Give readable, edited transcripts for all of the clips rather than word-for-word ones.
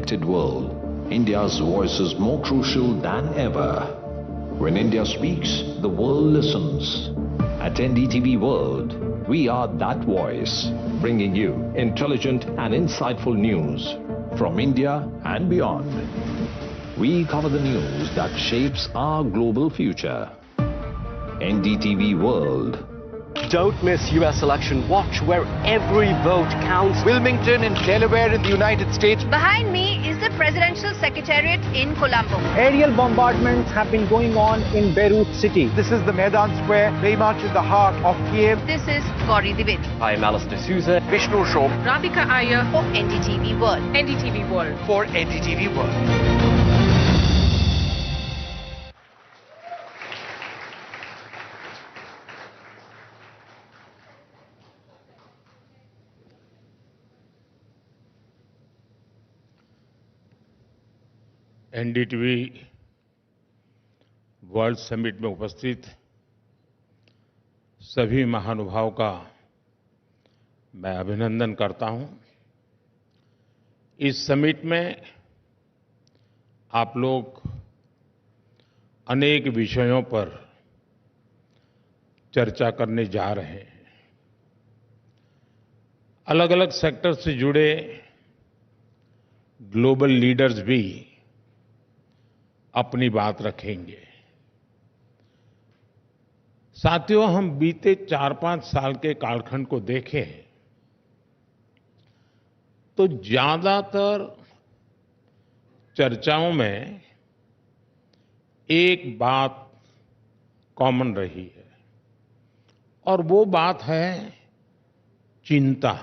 connected world, India's voice is more crucial than ever. When India speaks, the world listens. At NDTV World, we are that voice, bringing you intelligent and insightful news from India and beyond. We cover the news that shapes our global future. NDTV World. Don't miss US election. Watch where every vote counts. Wilmington in Delaware in the United States. Behind me is the Presidential Secretariat in Colombo. Aerial bombardments have been going on in Beirut City. This is the Maidan Square, very much in the heart of Kiev. This is Gauri Divit. I am Alice D'Souza. Vishnu Shom. Radhika Iyer for NDTV World. NDTV World. For NDTV World. NDTV world summit में उपस्थित सभी महानुभावों का मैं अभिनंदन करता हूं। इस summit में आप लोग अनेक विषयों पर चर्चा करने जा रहे हैं। अलग अलग सेक्टर से जुड़े ग्लोबल लीडर्स भी अपनी बात रखेंगे। साथियों, हम बीते 4-5 साल के कालखंड को देखें तो ज्यादातर चर्चाओं में एक बात कॉमन रही है और वो बात है चिंता,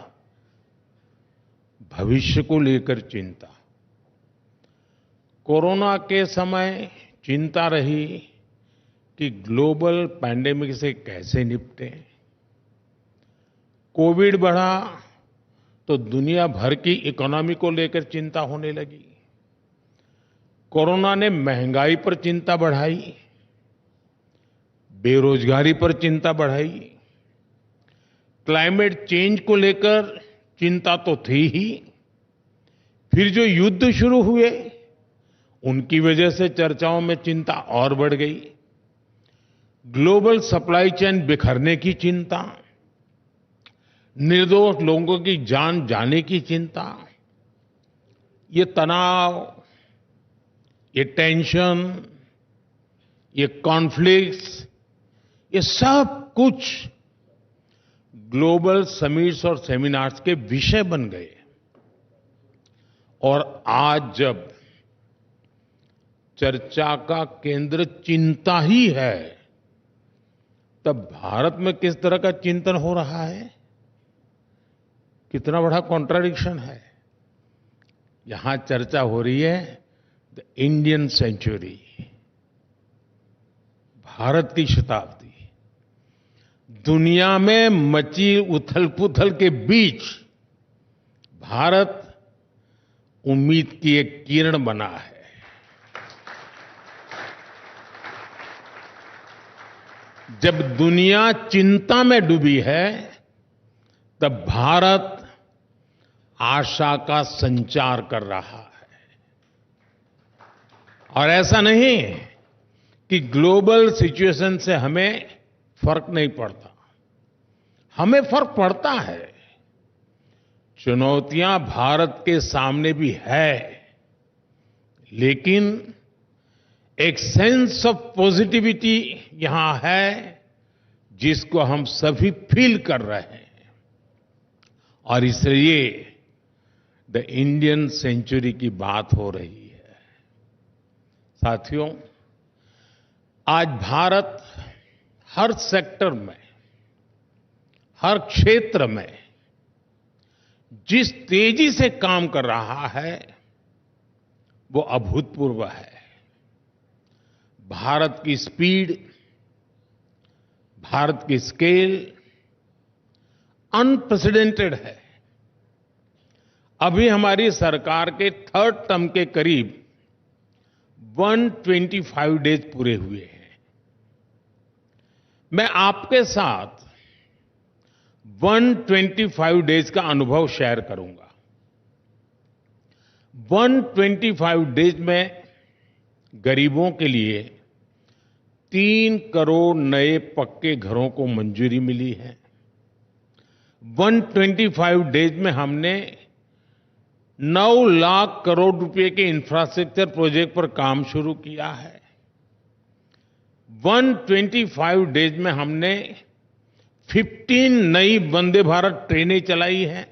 भविष्य को लेकर चिंता। कोरोना के समय चिंता रही कि ग्लोबल पैंडेमिक से कैसे निपटें। कोविड बढ़ा तो दुनिया भर की इकोनॉमी को लेकर चिंता होने लगी। कोरोना ने महंगाई पर चिंता बढ़ाई, बेरोजगारी पर चिंता बढ़ाई, क्लाइमेट चेंज को लेकर चिंता तो थी ही, फिर जो युद्ध शुरू हुए उनकी वजह से चर्चाओं में चिंता और बढ़ गई। ग्लोबल सप्लाई चेन बिखरने की चिंता, निर्दोष लोगों की जान जाने की चिंता, ये तनाव, ये टेंशन, ये कॉन्फ्लिक्ट्स, ये सब कुछ ग्लोबल समिट्स और सेमिनार्स के विषय बन गए। और आज जब चर्चा का केंद्र चिंता ही है, तब भारत में किस तरह का चिंतन हो रहा है, कितना बड़ा कॉन्ट्राडिक्शन है। यहां चर्चा हो रही है द इंडियन सेंचुरी, भारत की शताब्दी। दुनिया में मची उथल-पुथल के बीच भारत उम्मीद की एक किरण बना है। जब दुनिया चिंता में डूबी है, तब भारत आशा का संचार कर रहा है। और ऐसा नहीं कि ग्लोबल सिचुएशन से हमें फर्क नहीं पड़ता, हमें फर्क पड़ता है। चुनौतियां भारत के सामने भी है, लेकिन एक सेंस ऑफ पॉजिटिविटी यहां है जिसको हम सभी फील कर रहे हैं। और इसलिए द इंडियन सेंचुरी की बात हो रही है। साथियों, आज भारत हर सेक्टर में, हर क्षेत्र में जिस तेजी से काम कर रहा है वो अभूतपूर्व है। भारत की स्पीड, भारत की स्केल अनप्रेसिडेंटेड है। अभी हमारी सरकार के 3rd टर्म के करीब 125 डेज पूरे हुए हैं। मैं आपके साथ 125 डेज का अनुभव शेयर करूंगा। 125 डेज में गरीबों के लिए 3 करोड़ नए पक्के घरों को मंजूरी मिली है। 125 डेज में हमने 9 लाख करोड़ रुपए के इंफ्रास्ट्रक्चर प्रोजेक्ट पर काम शुरू किया है। 125 डेज में हमने 15 नई वंदे भारत ट्रेनें चलाई हैं।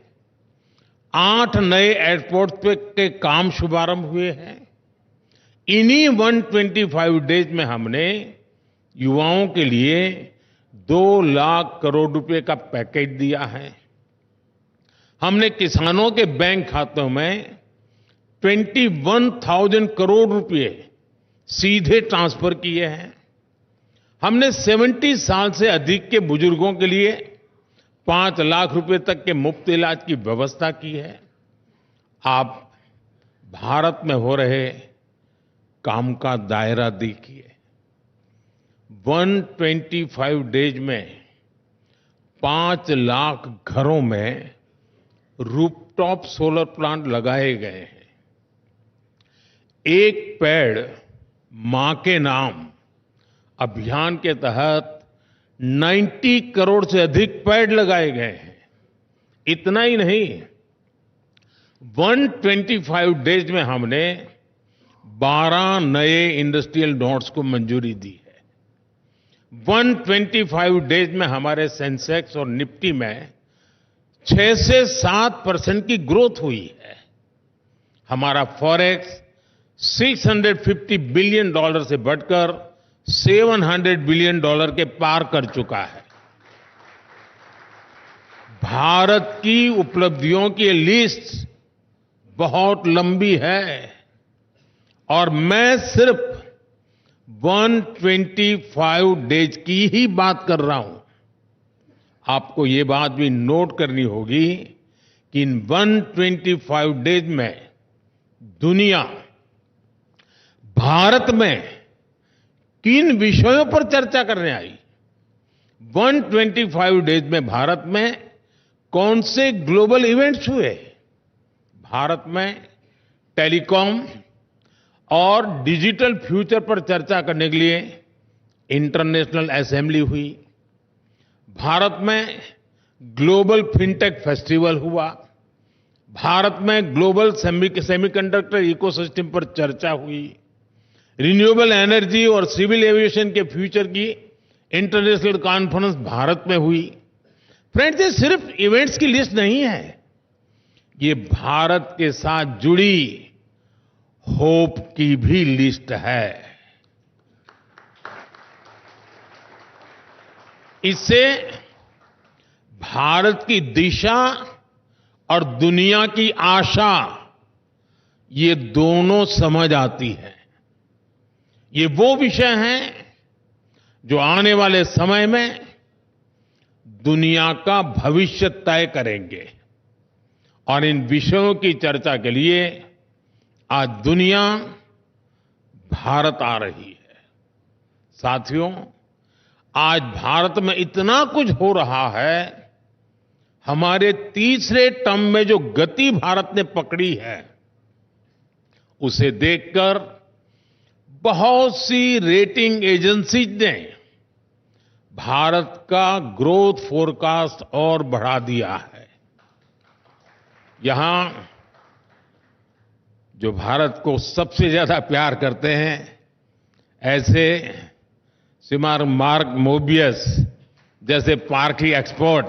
8 नए एयरपोर्ट पे के काम शुभारंभ हुए हैं। इन्हीं 125 डेज में हमने युवाओं के लिए 2 लाख करोड़ रुपए का पैकेज दिया है। हमने किसानों के बैंक खातों में 21,000 करोड़ रुपए सीधे ट्रांसफर किए हैं। हमने 70 साल से अधिक के बुजुर्गों के लिए 5 लाख रुपए तक के मुफ्त इलाज की व्यवस्था की है। आप भारत में हो रहे काम का दायरा देखिए। 125 डेज में 5 लाख घरों में रूफटॉप सोलर प्लांट लगाए गए हैं। एक पेड़ मां के नाम अभियान के तहत 90 करोड़ से अधिक पेड़ लगाए गए हैं। इतना ही नहीं, 125 डेज में हमने 12 नए इंडस्ट्रियल नोड्स को मंजूरी दी है। 125 डेज में हमारे सेंसेक्स और निफ्टी में 6 से 7% की ग्रोथ हुई है। हमारा फॉरेक्स $650 बिलियन से बढ़कर $700 बिलियन के पार कर चुका है। भारत की उपलब्धियों की लिस्ट बहुत लंबी है और मैं सिर्फ 125 डेज की ही बात कर रहा हूं। आपको ये बात भी नोट करनी होगी कि इन 125 डेज में दुनिया भारत में किन विषयों पर चर्चा करने आई। 125 डेज में भारत में कौन से ग्लोबल इवेंट्स हुए। भारत में टेलीकॉम और डिजिटल फ्यूचर पर चर्चा करने के लिए इंटरनेशनल असेंबली हुई। भारत में ग्लोबल फिनटेक फेस्टिवल हुआ। भारत में ग्लोबल सेमीकंडक्टर इकोसिस्टम पर चर्चा हुई। रिन्यूएबल एनर्जी और सिविल एविएशन के फ्यूचर की इंटरनेशनल कॉन्फ्रेंस भारत में हुई। फ्रेंड्स, ये सिर्फ इवेंट्स की लिस्ट नहीं है, ये भारत के साथ जुड़ी होप की भी लिस्ट है। इससे भारत की दिशा और दुनिया की आशा, ये दोनों समझ आती है। ये वो विषय हैं जो आने वाले समय में दुनिया का भविष्य तय करेंगे और इन विषयों की चर्चा के लिए आज दुनिया भारत आ रही है। साथियों, आज भारत में इतना कुछ हो रहा है। हमारे तीसरे टर्म में जो गति भारत ने पकड़ी है, उसे देखकर बहुत सी रेटिंग एजेंसीज ने भारत का ग्रोथ फोरकास्ट और बढ़ा दिया है। यहां जो भारत को सबसे ज्यादा प्यार करते हैं, ऐसे श्रीमान मार्क मोबियस जैसे पार्टी एक्सपर्ट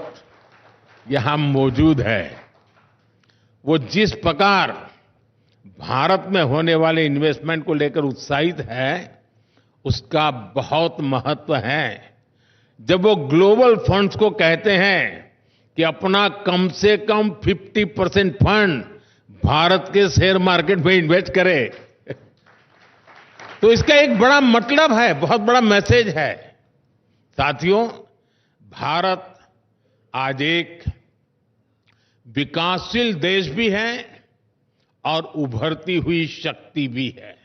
यहां मौजूद है। वो जिस प्रकार भारत में होने वाले इन्वेस्टमेंट को लेकर उत्साहित है, उसका बहुत महत्व है। जब वो ग्लोबल फंड्स को कहते हैं कि अपना कम से कम 50% फंड भारत के शेयर मार्केट में इन्वेस्ट करे, तो इसका एक बड़ा मतलब है, बहुत बड़ा मैसेज है। साथियों, भारत आज एक विकासशील देश भी है और उभरती हुई शक्ति भी है।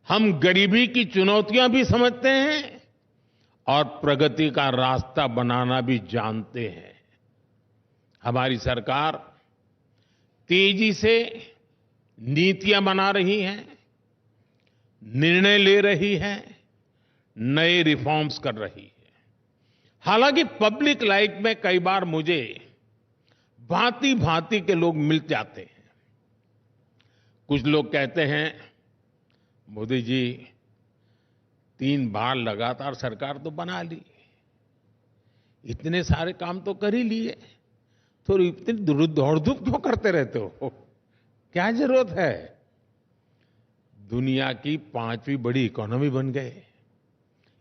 हम गरीबी की चुनौतियां भी समझते हैं और प्रगति का रास्ता बनाना भी जानते हैं। हमारी सरकार तेजी से नीतियां बना रही हैं, निर्णय ले रही है, नए रिफॉर्म्स कर रही है। हालांकि पब्लिक लाइफ में कई बार मुझे भांति भांति के लोग मिल जाते हैं। कुछ लोग कहते हैं, मोदी जी 3 बार लगातार सरकार तो बना ली, इतने सारे काम तो कर ही लिए, तो इतनी दौड़-धूप क्यों करते रहते हो? क्या जरूरत है? दुनिया की 5वीं बड़ी इकोनॉमी बन गए,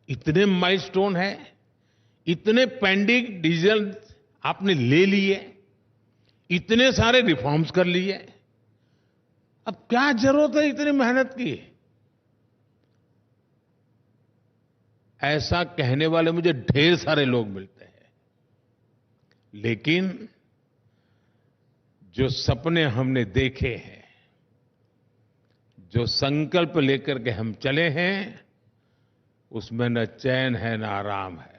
इतने माइलस्टोन है, इतने पेंडिंग डिसीजन आपने ले लिए, इतने सारे रिफॉर्म्स कर लिए, अब क्या जरूरत है इतनी मेहनत की? ऐसा कहने वाले मुझे ढेर सारे लोग मिलते हैं, लेकिन जो सपने हमने देखे हैं, जो संकल्प लेकर के हम चले हैं, उसमें न चैन है न आराम है।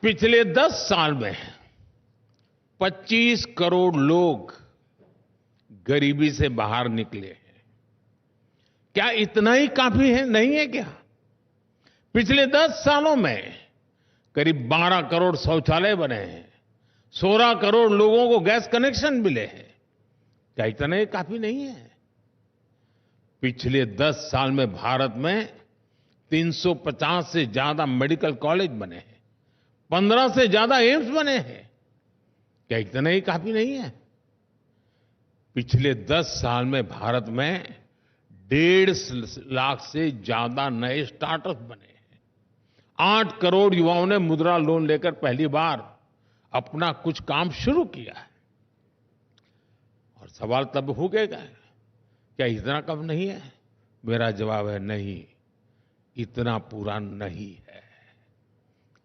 पिछले 10 साल में 25 करोड़ लोग गरीबी से बाहर निकले हैं। क्या इतना ही काफी है? नहीं है क्या? पिछले 10 सालों में करीब 12 करोड़ शौचालय बने हैं, 16 करोड़ लोगों को गैस कनेक्शन मिले हैं। क्या इतना ही काफी नहीं है? पिछले 10 साल में भारत में 350 से ज्यादा मेडिकल कॉलेज बने हैं, 15 से ज्यादा एम्स बने हैं। क्या इतना ही काफी नहीं है? पिछले 10 साल में भारत में 1.5 लाख से ज्यादा नए स्टार्टअप बने हैं। 8 करोड़ युवाओं ने मुद्रा लोन लेकर पहली बार अपना कुछ काम शुरू किया है। और सवाल तब हो गया, क्या इतना कम नहीं है? मेरा जवाब है नहीं, इतना पूरा नहीं है।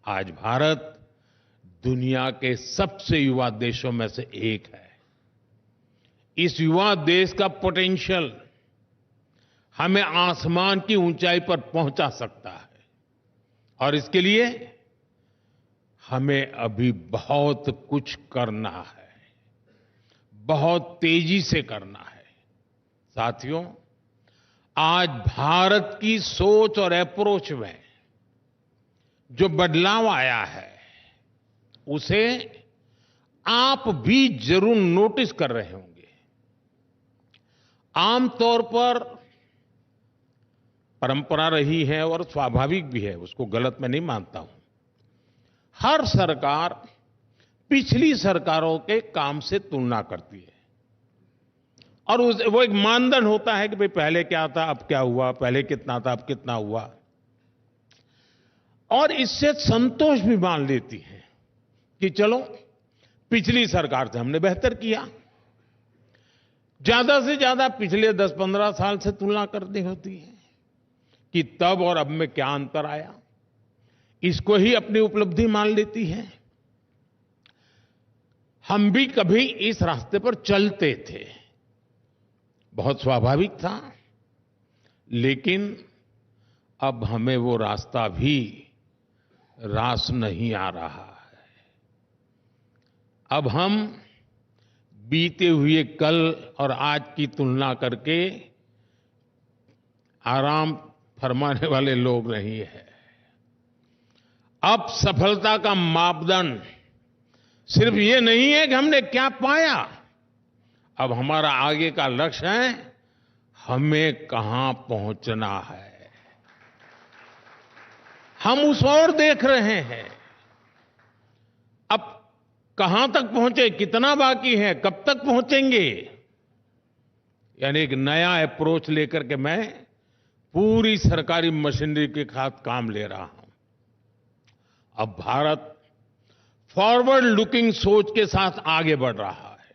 आज भारत दुनिया के सबसे युवा देशों में से एक है। इस युवा देश का पोटेंशियल हमें आसमान की ऊंचाई पर पहुंचा सकता है, और इसके लिए हमें अभी बहुत कुछ करना है, बहुत तेजी से करना है। साथियों, आज भारत की सोच और अप्रोच में जो बदलाव आया है, उसे आप भी जरूर नोटिस कर रहे होंगे। आमतौर पर परंपरा रही है और स्वाभाविक भी है, उसको गलत मैं नहीं मानता हूं। हर सरकार पिछली सरकारों के काम से तुलना करती है, और वो एक मानदंड होता है कि भाई पहले क्या था, अब क्या हुआ, पहले कितना था, अब कितना हुआ, और इससे संतोष भी मान लेती है कि चलो पिछली सरकार से हमने बेहतर किया। ज्यादा से ज्यादा पिछले 10-15 साल से तुलना करनी होती है कि तब और अब में क्या अंतर आया, इसको ही अपनी उपलब्धि मान लेती है। हम भी कभी इस रास्ते पर चलते थे, बहुत स्वाभाविक था, लेकिन अब हमें वो रास्ता भी रास नहीं आ रहा है। अब हम बीते हुए कल और आज की तुलना करके आराम फरमाने वाले लोग नहीं है। अब सफलता का मापदंड सिर्फ ये नहीं है कि हमने क्या पाया, अब हमारा आगे का लक्ष्य है हमें कहां पहुंचना है। हम उस ओर देख रहे हैं। अब कहां तक पहुंचे, कितना बाकी है, कब तक पहुंचेंगे, यानी एक नया अप्रोच लेकर के मैं पूरी सरकारी मशीनरी के साथ काम ले रहा हूं। अब भारत फॉरवर्ड लुकिंग सोच के साथ आगे बढ़ रहा है।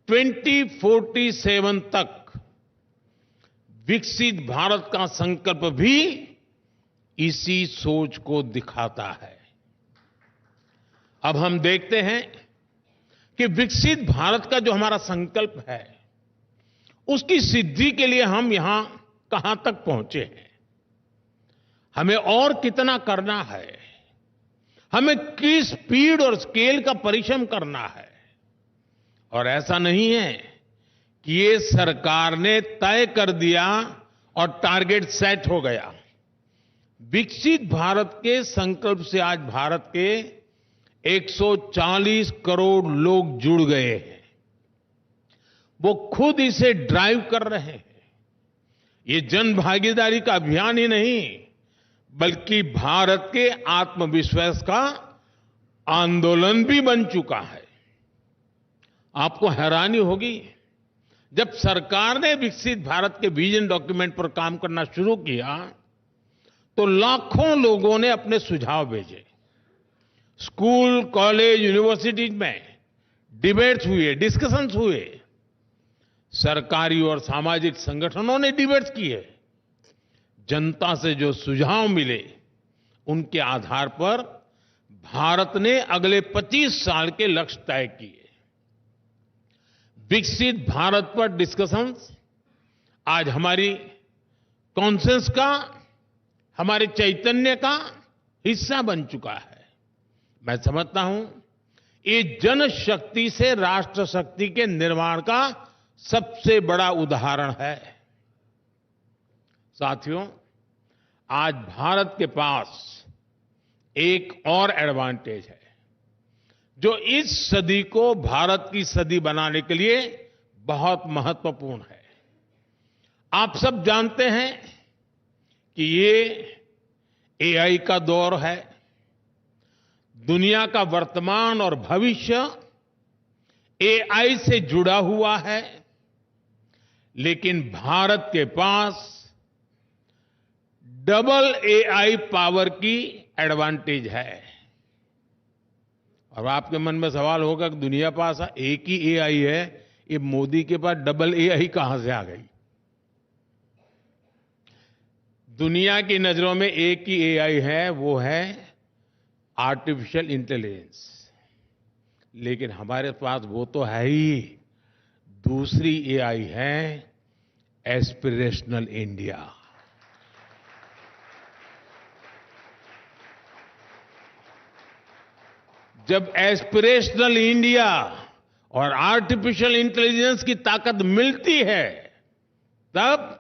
2047 तक विकसित भारत का संकल्प भी इसी सोच को दिखाता है। अब हम देखते हैं कि विकसित भारत का जो हमारा संकल्प है, उसकी सिद्धि के लिए हम यहां कहां तक पहुंचे हैं, हमें और कितना करना है, हमें किस स्पीड और स्केल का परिश्रम करना है। और ऐसा नहीं है कि ये सरकार ने तय कर दिया और टारगेट सेट हो गया। विकसित भारत के संकल्प से आज भारत के 140 करोड़ लोग जुड़ गए हैं। वो खुद इसे ड्राइव कर रहे हैं। ये जन भागीदारी का अभियान ही नहीं, बल्कि भारत के आत्मविश्वास का आंदोलन भी बन चुका है। आपको हैरानी होगी, जब सरकार ने विकसित भारत के विजन डॉक्यूमेंट पर काम करना शुरू किया तो लाखों लोगों ने अपने सुझाव भेजे। स्कूल, कॉलेज, यूनिवर्सिटीज में डिबेट्स हुए, डिस्कशंस हुए। सरकारी और सामाजिक संगठनों ने डिबेट्स किए। जनता से जो सुझाव मिले, उनके आधार पर भारत ने अगले 25 साल के लक्ष्य तय किए। विकसित भारत पर डिस्कशंस आज हमारी कॉन्सेंस का, हमारे चैतन्य का हिस्सा बन चुका है। मैं समझता हूं ये जनशक्ति से राष्ट्र शक्ति के निर्माण का सबसे बड़ा उदाहरण है। साथियों, आज भारत के पास एक और एडवांटेज है जो इस सदी को भारत की सदी बनाने के लिए बहुत महत्वपूर्ण है। आप सब जानते हैं कि ये एआई का दौर है। दुनिया का वर्तमान और भविष्य एआई से जुड़ा हुआ है, लेकिन भारत के पास डबल एआई पावर की एडवांटेज है। और आपके मन में सवाल होगा कि दुनिया पास एक ही एआई है, ये मोदी के पास डबल एआई कहां से आ गई? दुनिया की नजरों में एक ही एआई है, वो है आर्टिफिशियल इंटेलिजेंस। लेकिन हमारे पास वो तो है ही, दूसरी एआई है एस्पिरेशनल इंडिया। जब एस्पिरेशनल इंडिया और आर्टिफिशियल इंटेलिजेंस की ताकत मिलती है, तब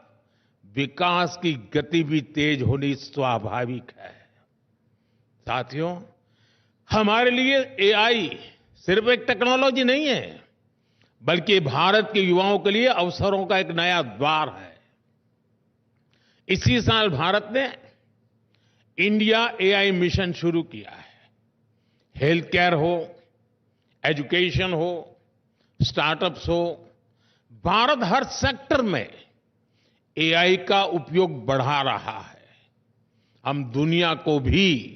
विकास की गति भी तेज होनी स्वाभाविक है। साथियों, हमारे लिए एआई सिर्फ एक टेक्नोलॉजी नहीं है, बल्कि भारत के युवाओं के लिए अवसरों का एक नया द्वार है। इसी साल भारत ने इंडिया एआई मिशन शुरू किया है। हेल्थ केयर हो, एजुकेशन हो, स्टार्टअप्स हो, भारत हर सेक्टर में एआई का उपयोग बढ़ा रहा है। हम दुनिया को भी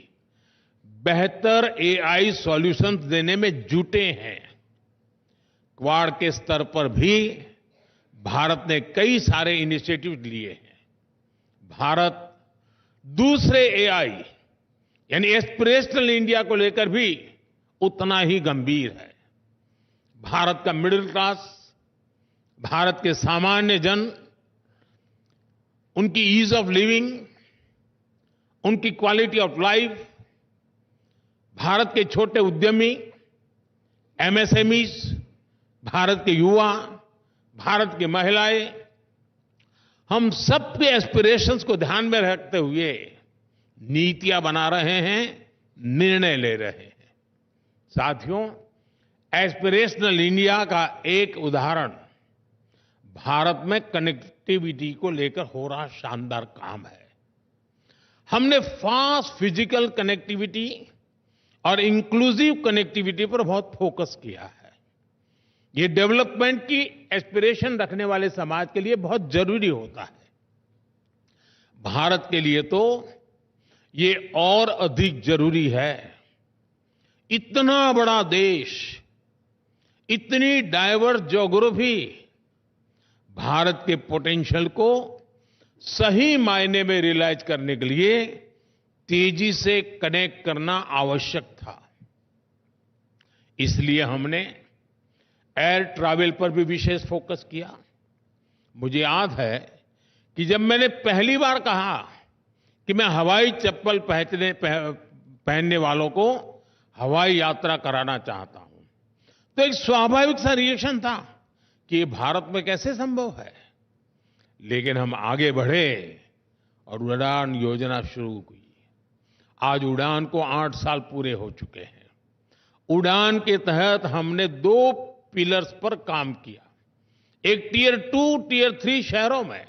बेहतर एआई सॉल्यूशंस देने में जुटे हैं। क्वाड के स्तर पर भी भारत ने कई सारे इनिशिएटिव लिए हैं। भारत दूसरे एआई यानी एस्पिरेशनल इंडिया को लेकर भी उतना ही गंभीर है। भारत का मिडिल क्लास, भारत के सामान्य जन, उनकी ईज ऑफ लिविंग, उनकी क्वालिटी ऑफ लाइफ, भारत के छोटे उद्यमी, एमएसएमईज, भारत के युवा, भारत की महिलाएं, हम सबके एस्पिरेशंस को ध्यान में रखते हुए नीतियां बना रहे हैं, निर्णय ले रहे हैं। साथियों, एस्पिरेशनल इंडिया का एक उदाहरण भारत में कनेक्टिविटी को लेकर हो रहा शानदार काम है। हमने फास्ट फिजिकल कनेक्टिविटी और इंक्लूसिव कनेक्टिविटी पर बहुत फोकस किया है। ये डेवलपमेंट की एस्पिरेशन रखने वाले समाज के लिए बहुत जरूरी होता है। भारत के लिए तो ये और अधिक जरूरी है। इतना बड़ा देश, इतनी डाइवर्स ज्योग्राफी, भारत के पोटेंशियल को सही मायने में रियलाइज करने के लिए तेजी से कनेक्ट करना आवश्यक था। इसलिए हमने एयर ट्रैवल पर भी विशेष फोकस किया। मुझे याद है कि जब मैंने पहली बार कहा कि मैं हवाई चप्पल पहनने वालों को हवाई यात्रा कराना चाहता हूं। तो एक स्वाभाविक सा रिएक्शन था कि ये भारत में कैसे संभव है। लेकिन हम आगे बढ़े और उड़ान योजना शुरू हुई। आज उड़ान को 8 साल पूरे हो चुके हैं। उड़ान के तहत हमने 2 पिलर्स पर काम किया। एक टियर 2, टियर 3 शहरों में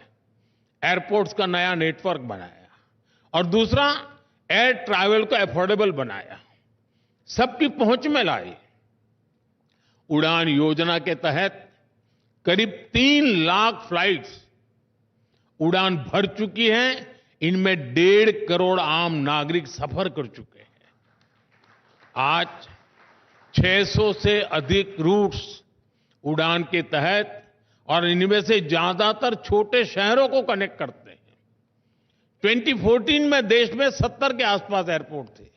एयरपोर्ट्स का नया नेटवर्क बनाया और दूसरा एयर ट्रैवल को अफोर्डेबल बनाया, सबकी पहुंच में लाई। उड़ान योजना के तहत करीब 3 लाख फ्लाइट्स उड़ान भर चुकी हैं। इनमें 1.5 करोड़ आम नागरिक सफर कर चुके हैं। आज 600 से अधिक रूट्स उड़ान के तहत और इनमें से ज्यादातर छोटे शहरों को कनेक्ट करते हैं। 2014 में देश में 70 के आसपास एयरपोर्ट थे।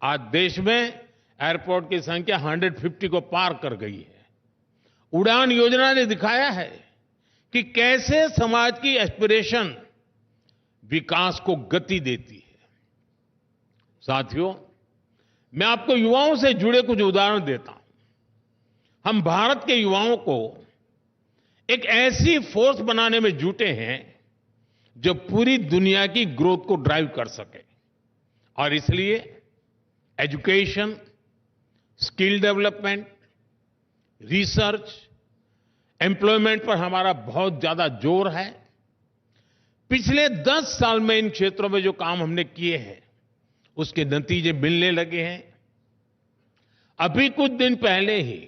आज देश में एयरपोर्ट की संख्या 150 को पार कर गई है। उड़ान योजना ने दिखाया है कि कैसे समाज की एस्पिरेशन विकास को गति देती है। साथियों, मैं आपको युवाओं से जुड़े कुछ उदाहरण देता हूं। हम भारत के युवाओं को एक ऐसी फोर्स बनाने में जुटे हैं जो पूरी दुनिया की ग्रोथ को ड्राइव कर सके। और इसलिए education, skill development, research, employment पर हमारा बहुत ज्यादा जोर है। पिछले 10 साल में इन क्षेत्रों में जो काम हमने किए हैं उसके नतीजे मिलने लगे हैं। अभी कुछ दिन पहले ही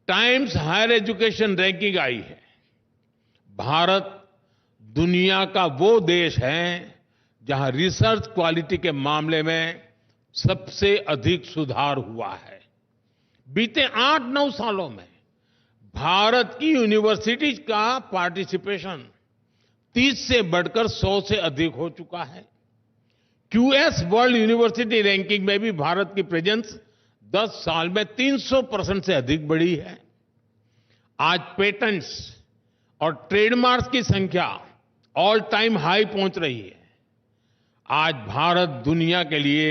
टाइम्स हायर एजुकेशन रैंकिंग आई है। भारत दुनिया का वो देश है जहां रिसर्च क्वालिटी के मामले में सबसे अधिक सुधार हुआ है। बीते 8-9 सालों में भारत की यूनिवर्सिटीज का पार्टिसिपेशन 30 से बढ़कर 100 से अधिक हो चुका है। क्यूएस वर्ल्ड यूनिवर्सिटी रैंकिंग में भी भारत की प्रेजेंस 10 साल में 300% से अधिक बढ़ी है। आज पेटेंट्स और ट्रेडमार्क्स की संख्या ऑल टाइम हाई पहुंच रही है। आज भारत दुनिया के लिए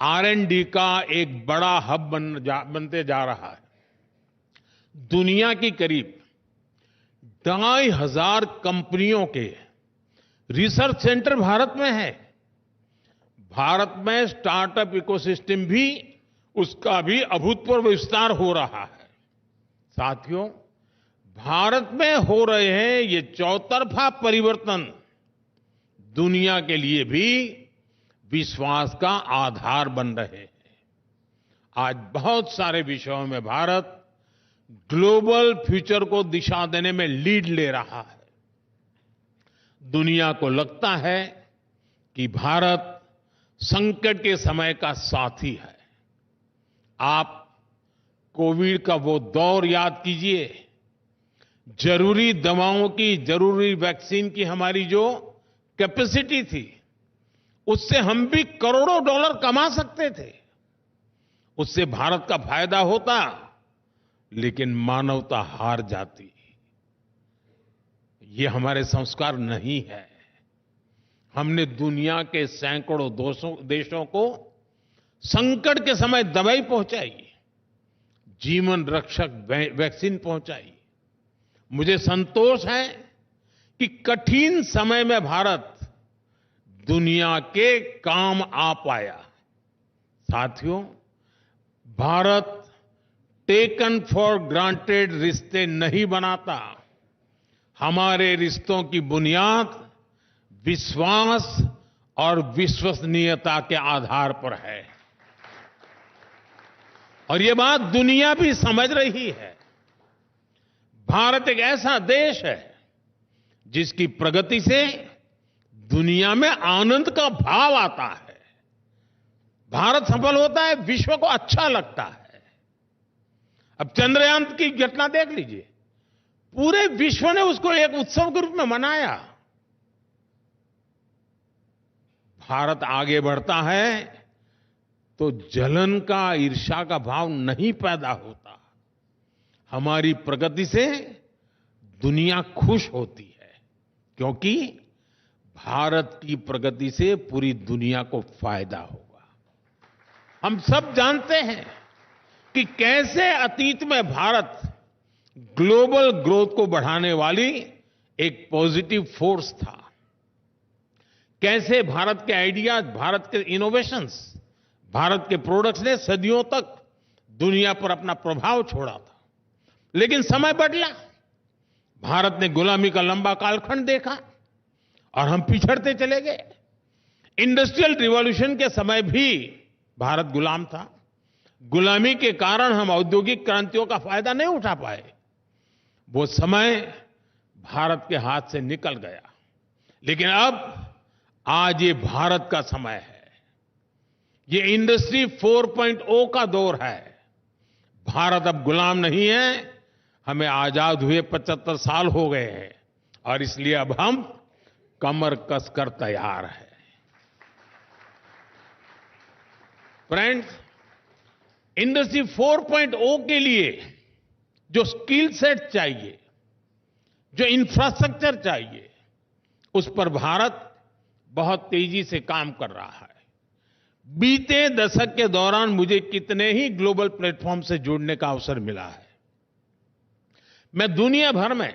R&D का एक बड़ा हब बनते जा रहा है। दुनिया की करीब 2,500 कंपनियों के रिसर्च सेंटर भारत में है। भारत में स्टार्टअप इकोसिस्टम भी उसका भी अभूतपूर्व विस्तार हो रहा है। साथियों, भारत में हो रहे हैं ये चौतरफा परिवर्तन दुनिया के लिए भी विश्वास का आधार बन रहे हैं। आज बहुत सारे विषयों में भारत ग्लोबल फ्यूचर को दिशा देने में लीड ले रहा है। दुनिया को लगता है कि भारत संकट के समय का साथी है। आप कोविड का वो दौर याद कीजिए। जरूरी दवाओं की, जरूरी वैक्सीन की हमारी जो कैपेसिटी थी, उससे हम भी करोड़ों डॉलर कमा सकते थे। उससे भारत का फायदा होता, लेकिन मानवता हार जाती। ये हमारे संस्कार नहीं है। हमने दुनिया के सैकड़ों देशों को संकट के समय दवाई पहुंचाई, जीवन रक्षक वैक्सीन पहुंचाई। मुझे संतोष है कि कठिन समय में भारत दुनिया के काम आ पाया। साथियों, भारत टेकन फॉर ग्रांटेड रिश्ते नहीं बनाता। हमारे रिश्तों की बुनियाद विश्वास और विश्वसनीयता के आधार पर है। और ये बात दुनिया भी समझ रही है। भारत एक ऐसा देश है जिसकी प्रगति से दुनिया में आनंद का भाव आता है। भारत सफल होता है, विश्व को अच्छा लगता है। अब चंद्रयान की घटना देख लीजिए। पूरे विश्व ने उसको एक उत्सव के रूप में मनाया। भारत आगे बढ़ता है तो जलन का, ईर्ष्या का भाव नहीं पैदा होता। हमारी प्रगति से दुनिया खुश होती है, क्योंकि भारत की प्रगति से पूरी दुनिया को फायदा होगा। हम सब जानते हैं कि कैसे अतीत में भारत ग्लोबल ग्रोथ को बढ़ाने वाली एक पॉजिटिव फोर्स था। कैसे भारत के आइडियाज, भारत के इनोवेशंस, भारत के प्रोडक्ट्स ने सदियों तक दुनिया पर अपना प्रभाव छोड़ा था। लेकिन समय बदला, भारत ने गुलामी का लंबा कालखंड देखा और हम पिछड़ते चले गए। इंडस्ट्रियल रिवॉल्यूशन के समय भी भारत गुलाम था। गुलामी के कारण हम औद्योगिक क्रांतियों का फायदा नहीं उठा पाए। वो समय भारत के हाथ से निकल गया। लेकिन अब आज ये भारत का समय है। ये इंडस्ट्री 4.0 का दौर है। भारत अब गुलाम नहीं है। हमें आजाद हुए 75 साल हो गए हैं और इसलिए अब हम कमर कसकर तैयार हैं। फ्रेंड्स, इंडस्ट्री 4.0 के लिए जो स्किल सेट चाहिए, जो इंफ्रास्ट्रक्चर चाहिए, उस पर भारत बहुत तेजी से काम कर रहा है। बीते दशक के दौरान मुझे कितने ही ग्लोबल प्लेटफॉर्म से जुड़ने का अवसर मिला है। मैं दुनिया भर में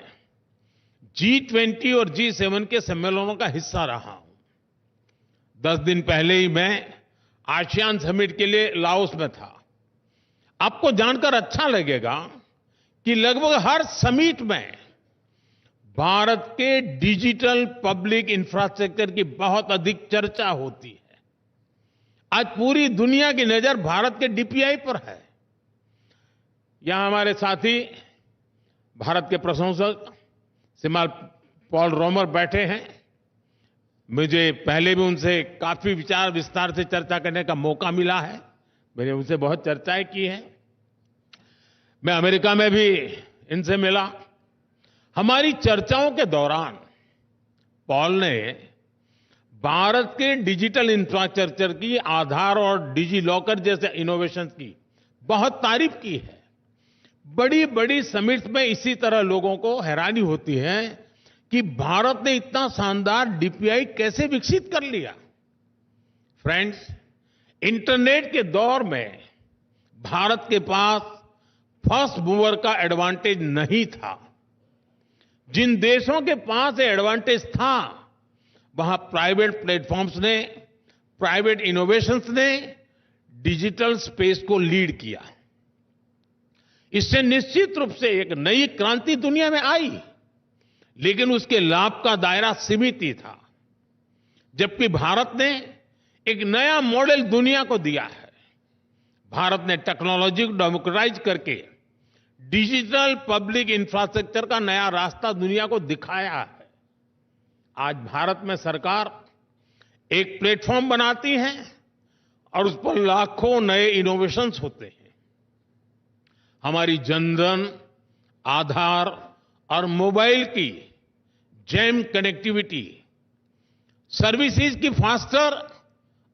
G20 और G7 के सम्मेलनों का हिस्सा रहा हूं। 10 दिन पहले ही मैं आसियान समिट के लिए लाओस में था। आपको जानकर अच्छा लगेगा कि लगभग हर समिट में भारत के डिजिटल पब्लिक इंफ्रास्ट्रक्चर की बहुत अधिक चर्चा होती है। आज पूरी दुनिया की नजर भारत के डीपीआई पर है। यहां हमारे साथी भारत के प्रशंसक श्रीमान पॉल रोमर बैठे हैं। मुझे पहले भी उनसे काफी विचार विस्तार से चर्चा करने का मौका मिला है। मैंने उनसे बहुत चर्चाएं की हैं। मैं अमेरिका में भी इनसे मिला। हमारी चर्चाओं के दौरान पॉल ने भारत के डिजिटल इंफ्रास्ट्रक्चर की, आधार और डिजी लॉकर जैसे इनोवेशंस की बहुत तारीफ की है। बड़ी बड़ी समिट्स में इसी तरह लोगों को हैरानी होती है कि भारत ने इतना शानदार डीपीआई कैसे विकसित कर लिया। फ्रेंड्स, इंटरनेट के दौर में भारत के पास फर्स्ट मूवर का एडवांटेज नहीं था। जिन देशों के पास ये एडवांटेज था, वहां प्राइवेट प्लेटफॉर्म्स ने, प्राइवेट इनोवेशंस ने डिजिटल स्पेस को लीड किया। इससे निश्चित रूप से एक नई क्रांति दुनिया में आई, लेकिन उसके लाभ का दायरा सीमित ही था। जबकि भारत ने एक नया मॉडल दुनिया को दिया है। भारत ने टेक्नोलॉजी को डेमोक्रेटाइज करके डिजिटल पब्लिक इंफ्रास्ट्रक्चर का नया रास्ता दुनिया को दिखाया है। आज भारत में सरकार एक प्लेटफॉर्म बनाती है और उस पर लाखों नए इनोवेशंस होते हैं। हमारी जनधन, आधार और मोबाइल की जैम कनेक्टिविटी, सर्विसेज की फास्टर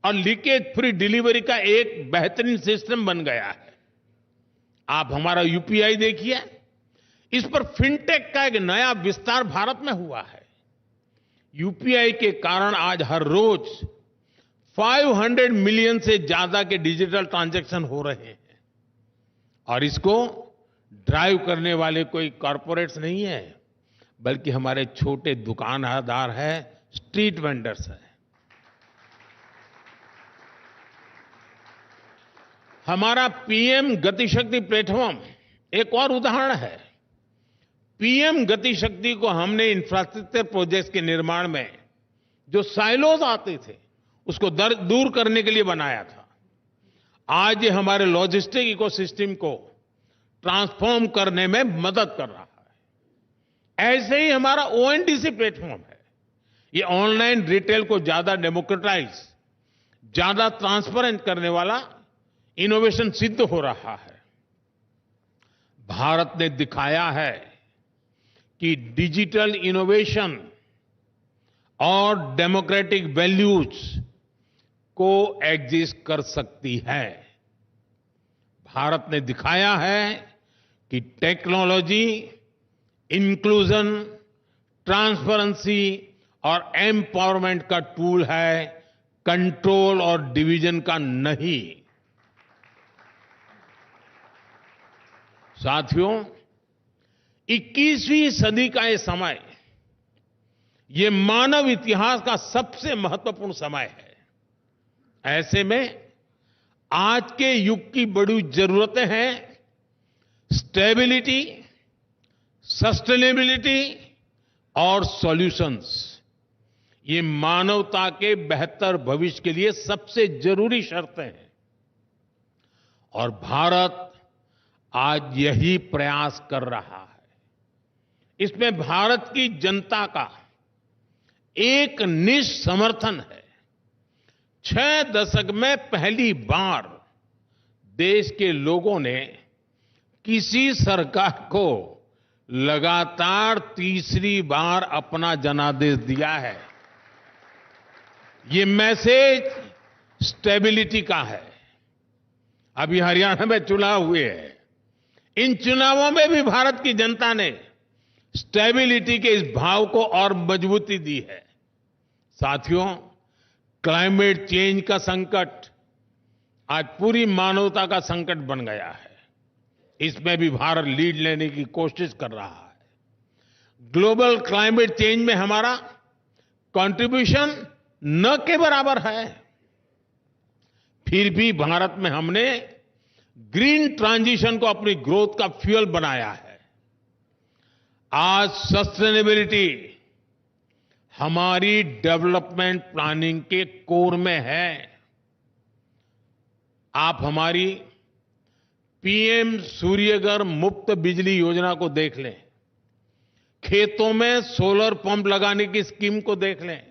और लीकेज फ्री डिलीवरी का एक बेहतरीन सिस्टम बन गया है। आप हमारा यूपीआई देखिए, इस पर फिनटेक का एक नया विस्तार भारत में हुआ है। यूपीआई के कारण आज हर रोज 500 मिलियन से ज्यादा के डिजिटल ट्रांजैक्शन हो रहे हैं और इसको ड्राइव करने वाले कोई कॉरपोरेट्स नहीं है, बल्कि हमारे छोटे दुकानदार हैं, स्ट्रीट वेंडर्स हैं। हमारा पीएम गतिशक्ति प्लेटफॉर्म एक और उदाहरण है। पीएम गतिशक्ति को हमने इंफ्रास्ट्रक्चर प्रोजेक्ट्स के निर्माण में जो साइलोज आते थे, उसको दूर करने के लिए बनाया था। आज ये हमारे लॉजिस्टिक इकोसिस्टम को ट्रांसफॉर्म करने में मदद कर रहा है। ऐसे ही हमारा ओएनडीसी प्लेटफॉर्म है। ये ऑनलाइन रिटेल को ज्यादा डेमोक्रेटाइज, ज्यादा ट्रांसपेरेंट करने वाला इनोवेशन सिद्ध हो रहा है। भारत ने दिखाया है कि डिजिटल इनोवेशन और डेमोक्रेटिक वैल्यूज को एग्जिस्ट कर सकती है। भारत ने दिखाया है कि टेक्नोलॉजी, इंक्लूजन, ट्रांसपेरेंसी और एम्पावरमेंट का टूल है, कंट्रोल और डिवीजन का नहीं। साथियों, 21वीं सदी का ये समय, ये मानव इतिहास का सबसे महत्वपूर्ण समय है। ऐसे में आज के युग की बड़ी जरूरतें हैं स्टेबिलिटी, सस्टेनेबिलिटी और सॉल्यूशंस। ये मानवता के बेहतर भविष्य के लिए सबसे जरूरी शर्तें हैं और भारत आज यही प्रयास कर रहा है। इसमें भारत की जनता का एक निष्ठ समर्थन है। 6 दशक में पहली बार देश के लोगों ने किसी सरकार को लगातार तीसरी बार अपना जनादेश दिया है। ये मैसेज स्टेबिलिटी का है। अभी हरियाणा में चुनाव हुए हैं। इन चुनावों में भी भारत की जनता ने स्टेबिलिटी के इस भाव को और मजबूती दी है। साथियों, क्लाइमेट चेंज का संकट आज पूरी मानवता का संकट बन गया है। इसमें भी भारत लीड लेने की कोशिश कर रहा है। ग्लोबल क्लाइमेट चेंज में हमारा कंट्रीब्यूशन न के बराबर है, फिर भी भारत में हमने ग्रीन ट्रांजिशन को अपनी ग्रोथ का फ्यूल बनाया है। आज सस्टेनेबिलिटी हमारी डेवलपमेंट प्लानिंग के कोर में है। आप हमारी पीएम सूर्यघर मुफ्त बिजली योजना को देख लें, खेतों में सोलर पंप लगाने की स्कीम को देख लें,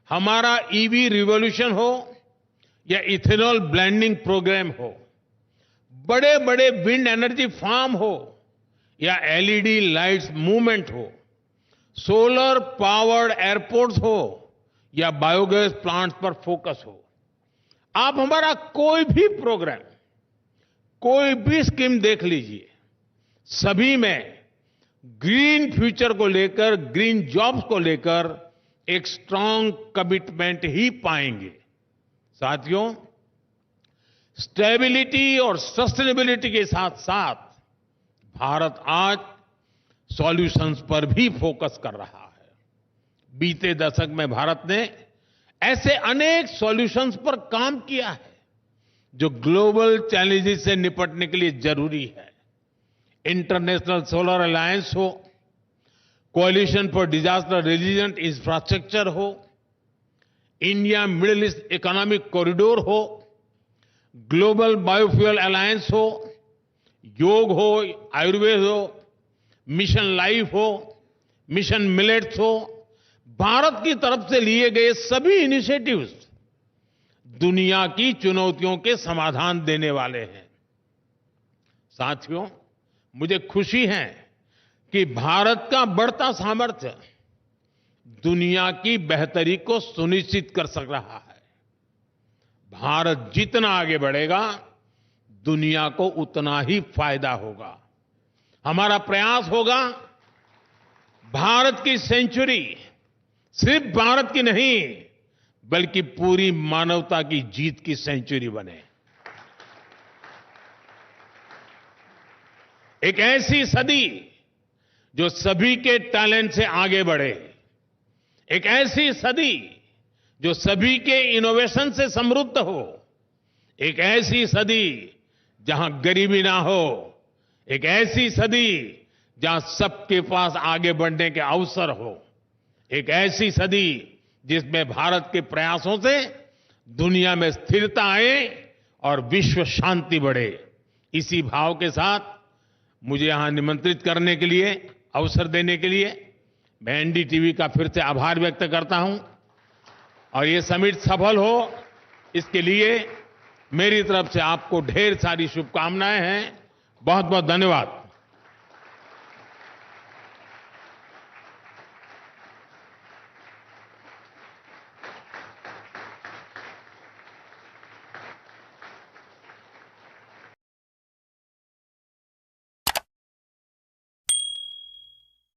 हमारा ईवी रिवॉल्यूशन हो या इथेनॉल ब्लेंडिंग प्रोग्राम हो, बड़े बड़े विंड एनर्जी फार्म हो या एलईडी लाइट्स मूवमेंट हो, सोलर पावर्ड एयरपोर्ट्स हो या बायोगैस प्लांट्स पर फोकस हो। आप हमारा कोई भी प्रोग्राम, कोई भी स्कीम देख लीजिए, सभी में ग्रीन फ्यूचर को लेकर, ग्रीन जॉब्स को लेकर एक स्ट्रांग कमिटमेंट ही पाएंगे। साथियों, स्टेबिलिटी और सस्टेनेबिलिटी के साथ साथ भारत आज सॉल्यूशंस पर भी फोकस कर रहा है। बीते दशक में भारत ने ऐसे अनेक सॉल्यूशंस पर काम किया है जो ग्लोबल चैलेंजेस से निपटने के लिए जरूरी है। इंटरनेशनल सोलर अलायंस हो, कोalition फॉर डिजास्टर रेजिलिएंट इंफ्रास्ट्रक्चर हो, India middle east economic corridor हो, ग्लोबल बायोफ्यूल अलायंस हो, योग हो, आयुर्वेद हो, मिशन लाइफ हो, मिशन मिलेट्स हो, भारत की तरफ से लिए गए सभी इनिशिएटिव्स दुनिया की चुनौतियों के समाधान देने वाले हैं। साथियों, मुझे खुशी है कि भारत का बढ़ता सामर्थ्य दुनिया की बेहतरी को सुनिश्चित कर सक रहा है। भारत जितना आगे बढ़ेगा, दुनिया को उतना ही फायदा होगा। हमारा प्रयास होगा भारत की सेंचुरी सिर्फ भारत की नहीं, बल्कि पूरी मानवता की जीत की सेंचुरी बने। एक ऐसी सदी जो सभी के टैलेंट से आगे बढ़े, एक ऐसी सदी जो सभी के इनोवेशन से समृद्ध हो, एक ऐसी सदी जहां गरीबी ना हो, एक ऐसी सदी जहां सबके पास आगे बढ़ने के अवसर हो, एक ऐसी सदी जिसमें भारत के प्रयासों से दुनिया में स्थिरता आए और विश्व शांति बढ़े। इसी भाव के साथ मुझे यहां निमंत्रित करने के लिए, अवसर देने के लिए मैं एनडीटीवी का फिर से आभार व्यक्त करता हूं और ये समिट सफल हो, इसके लिए मेरी तरफ से आपको ढेर सारी शुभकामनाएं हैं। बहुत बहुत धन्यवाद।